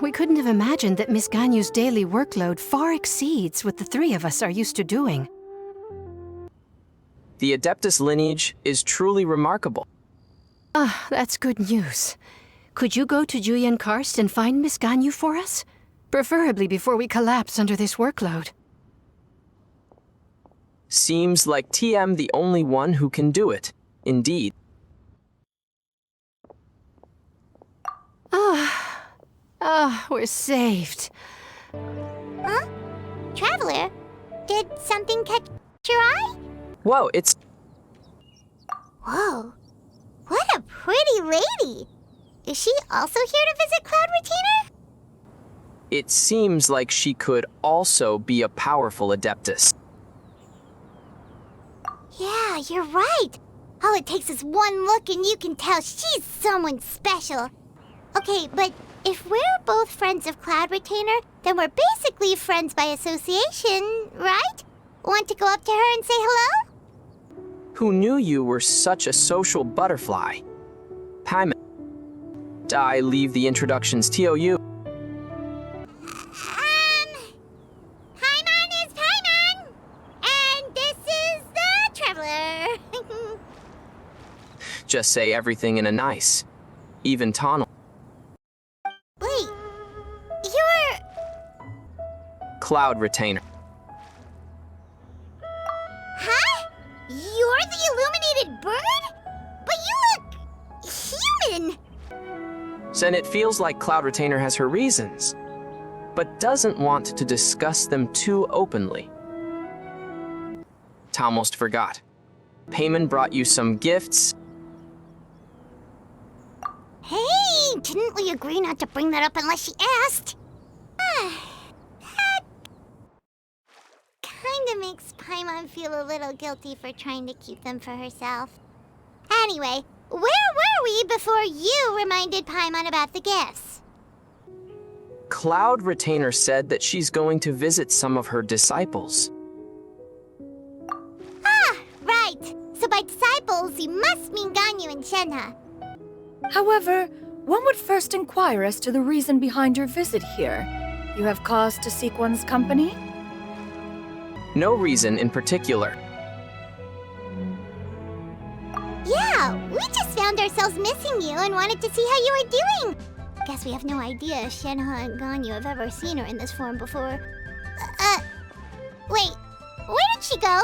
We couldn't have imagined that Miss Ganyu's daily workload far exceeds what the three of us are used to doing. The Adeptus lineage is truly remarkable. That's good news. Could you go to Julian Karst and find Miss Ganyu for us? Preferably before we collapse under this workload. Seems like TM the only one who can do it. Indeed. We're saved. Huh? Traveler, did something catch your eye? Whoa, it's... Whoa, what a pretty lady! Is she also here to visit Cloud Retainer? It seems like she could also be a powerful Adeptus. Yeah, you're right. All it takes is one look and you can tell she's someone special. Okay, but if we're both friends of Cloud Retainer, then we're basically friends by association, right? Want to go up to her and say hello? Who knew you were such a social butterfly? Paimon. I leave the introductions to you. Paimon is Paimon! And this is the Traveler. Just say everything in a nice, even tone. Wait, you're... Cloud Retainer. Huh? You're the illuminated bird? But you look... human! And it feels like Cloud Retainer has her reasons, but doesn't want to discuss them too openly. Almost forgot. Paimon brought you some gifts. Hey, didn't we agree not to bring that up unless she asked? That kinda makes Paimon feel a little guilty for trying to keep them for herself. Anyway, where were we before you reminded Paimon about the gifts? Cloud Retainer said that she's going to visit some of her disciples. Right. So by disciples, you must mean Ganyu and Shenhe. However, one would first inquire as to the reason behind your visit here. You have cause to seek one's company? No reason in particular. Yeah, we just found ourselves missing you and wanted to see how you were doing. Guess we have no idea if Shenhe and Ganyu have ever seen her in this form before. Wait, where did she go?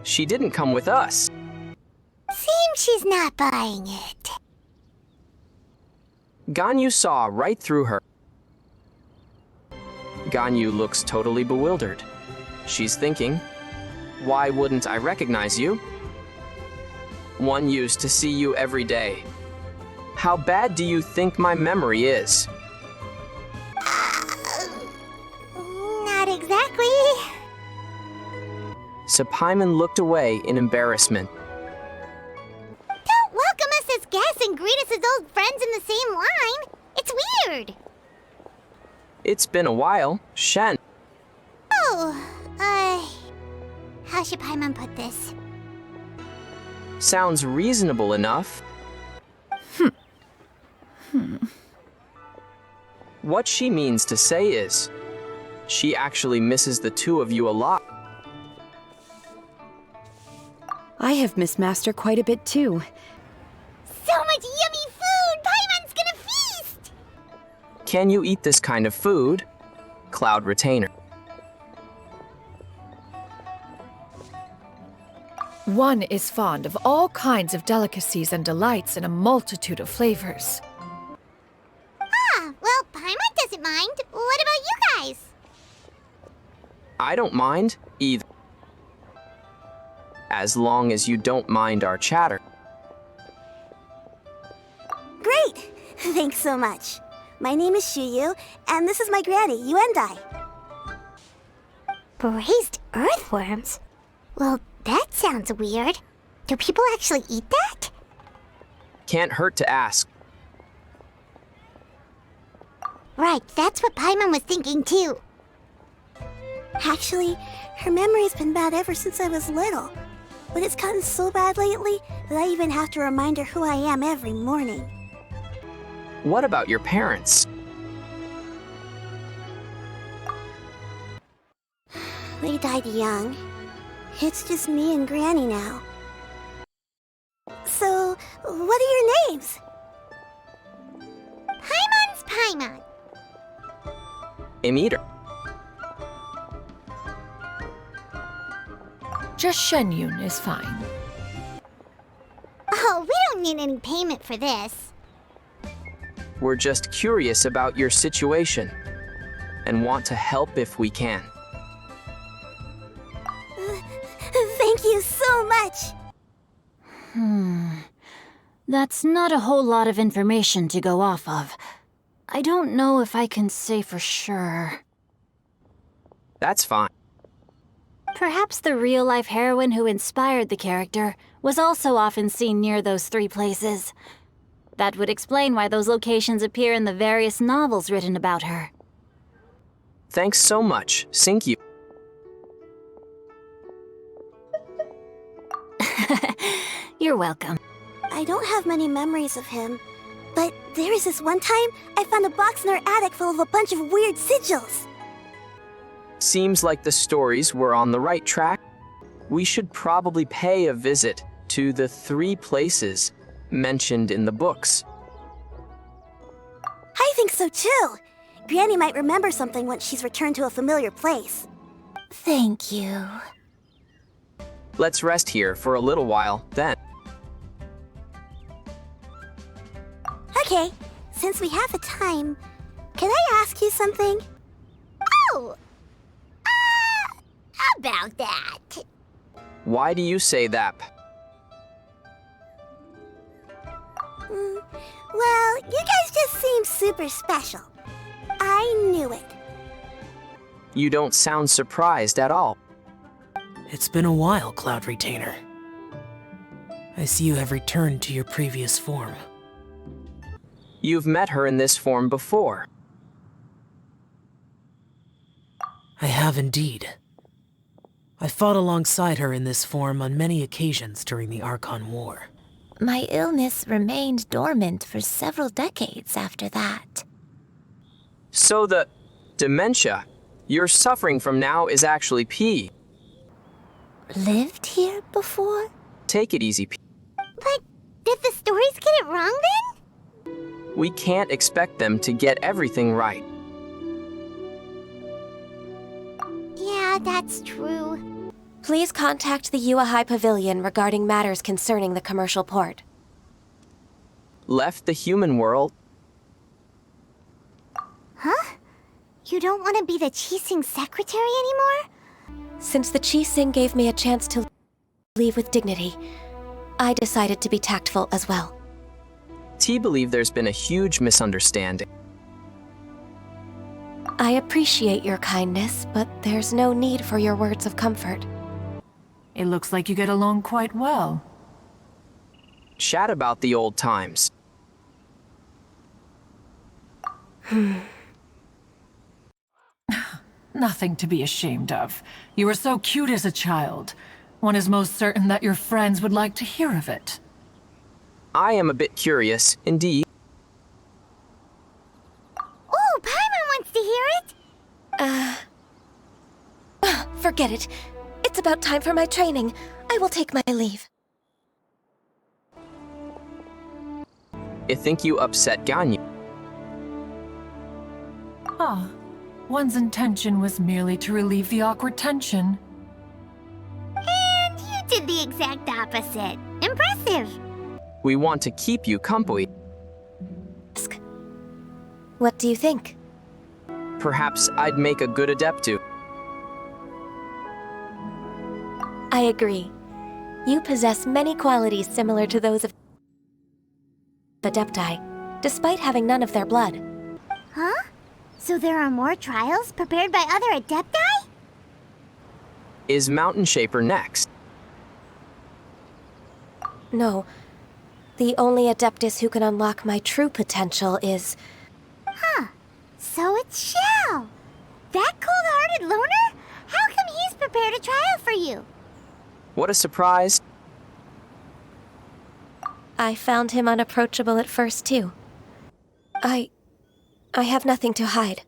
She didn't come with us. Seems she's not buying it. Ganyu saw right through her. Ganyu looks totally bewildered. She's thinking, why wouldn't I recognize you? One used to see you every day. How bad do you think my memory is? Not exactly. So Paimon looked away in embarrassment. Don't welcome us as guests and greet us as old friends in the same line. It's weird. It's been a while, Shen. Oh, how should Paimon put this? Sounds reasonable enough. What she means to say is, she actually misses the two of you a lot. I have missed Master quite a bit too. So much yummy food! Paimon's gonna feast! Can you eat this kind of food? Cloud Retainer. One is fond of all kinds of delicacies and delights in a multitude of flavors. Well, Paimon doesn't mind. What about you guys? I don't mind either. As long as you don't mind our chatter. Great! Thanks so much. My name is Shuyu, and this is my granny, Yuendai. Braised earthworms? Well, that sounds weird. Do people actually eat that? Can't hurt to ask. Right, that's what Paimon was thinking too. Actually, her memory's been bad ever since I was little. But it's gotten so bad lately that I even have to remind her who I am every morning. What about your parents? They died young. It's just me and Granny now. So, what are your names? Paimon's Paimon. Emiter. Just Shenyun is fine. Oh, we don't need any payment for this. We're just curious about your situation and want to help if we can. Thank you so much! That's not a whole lot of information to go off of. I don't know if I can say for sure. That's fine. Perhaps the real-life heroine who inspired the character was also often seen near those 3 places. That would explain why those locations appear in the various novels written about her. Thanks so much. Thank you. You're welcome. I don't have many memories of him, but there was this one time I found a box in our attic full of a bunch of weird sigils. Seems like the stories were on the right track. We should probably pay a visit to the 3 places mentioned in the books. I think so too. Granny might remember something once she's returned to a familiar place. Thank you. Let's rest here for a little while, then. Okay, since we have the time, can I ask you something? Oh! About that. Why do you say that? Well, you guys just seem super special. I knew it. You don't sound surprised at all. It's been a while, Cloud Retainer. I see you have returned to your previous form. You've met her in this form before. I have indeed. I fought alongside her in this form on many occasions during the Archon War. My illness remained dormant for several decades after that. So the dementia you're suffering from now is actually P. Lived here before? Take it easy, P. But did the stories get it wrong then? We can't expect them to get everything right. Yeah, that's true. Please contact the Yuahai Pavilion regarding matters concerning the commercial port. Left the human world? Huh? You don't want to be the Qixing secretary anymore? Since the Qixing gave me a chance to leave with dignity, I decided to be tactful as well. T believe there's been a huge misunderstanding. I appreciate your kindness, but there's no need for your words of comfort. It looks like you get along quite well. Chat about the old times. Nothing to be ashamed of. You were so cute as a child. One is most certain that your friends would like to hear of it. I am a bit curious, indeed. Oh, Paimon wants to hear it! Forget it. It's about time for my training. I will take my leave. I think you upset Ganyu. Ah, one's intention was merely to relieve the awkward tension. And you did the exact opposite. Impressive! We want to keep you company. What do you think? Perhaps I'd make a good adeptu. I agree. You possess many qualities similar to those of Adepti, despite having none of their blood. Huh? So there are more trials prepared by other Adepti? Is Mountain Shaper next? No. The only Adeptus who can unlock my true potential is... Huh. So it's Shell. That cold-hearted loner? How come he's prepared a trial for you? What a surprise. I found him unapproachable at first, too. I have nothing to hide.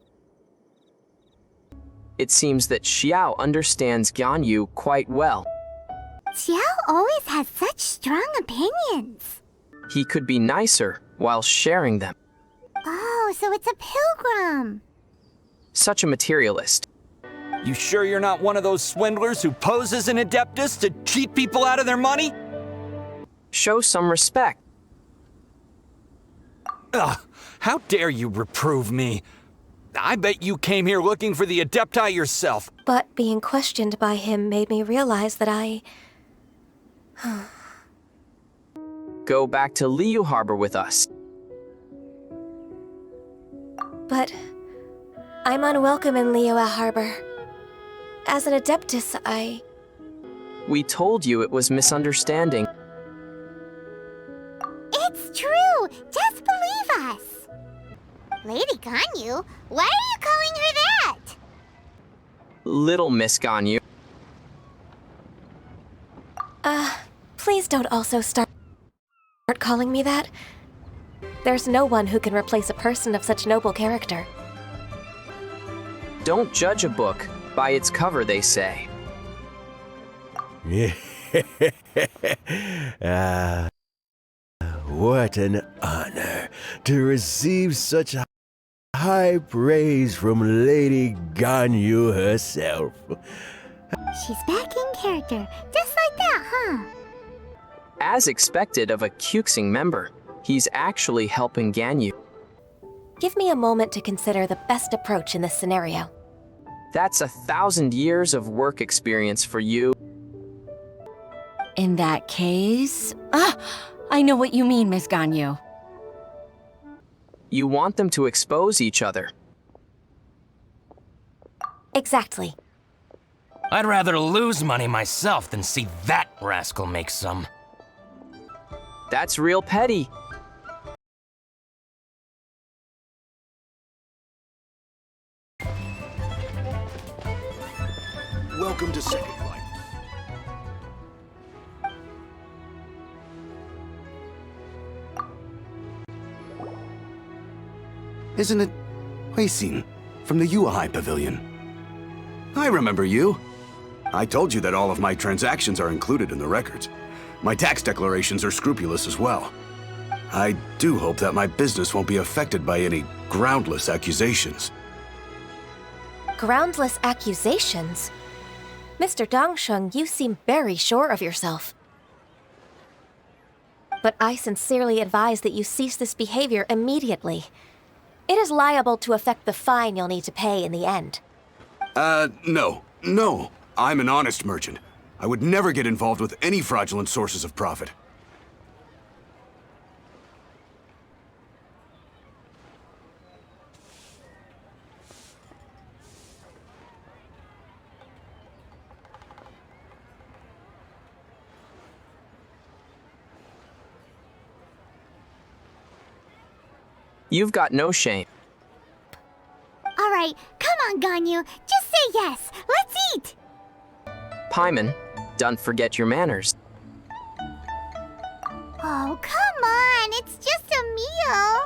It seems that Xiao understands Ganyu quite well. Xiao always has such strong opinions. He could be nicer while sharing them. Oh, so it's a pilgrim. Such a materialist. You sure you're not one of those swindlers who pose as an adeptus to cheat people out of their money? Show some respect. Ugh, how dare you reprove me? I bet you came here looking for the Adepti yourself. But being questioned by him made me realize that I... Go back to Liu Harbor with us. But I'm unwelcome in Liyue Harbor. As an Adeptus, We told you it was misunderstanding. It's true! Just believe us! Lady Ganyu, why are you calling her that? Little Miss Ganyu. Please don't also start calling me that. There's no one who can replace a person of such noble character. Don't judge a book by its cover, they say. What an honor to receive such high praise from Lady Ganyu herself. She's back in character, just like that, huh? As expected of a Cuxing member, he's actually helping Ganyu. Give me a moment to consider the best approach in this scenario. That's 1,000 years of work experience for you. In that case... I know what you mean, Miss Ganyu. You want them to expose each other. Exactly. I'd rather lose money myself than see that rascal make some. That's real petty. Welcome to Second Life. Isn't it Huixin from the Yuehai Pavilion? I remember you. I told you that all of my transactions are included in the records. My tax declarations are scrupulous as well. I do hope that my business won't be affected by any groundless accusations. Groundless accusations? Mr. Dongsheng, you seem very sure of yourself. But I sincerely advise that you cease this behavior immediately. It is liable to affect the fine you'll need to pay in the end. No. I'm an honest merchant. I would never get involved with any fraudulent sources of profit. You've got no shame. All right, come on, Ganyu. Just say yes. Let's eat. Paimon, don't forget your manners. Oh, come on. It's just a meal.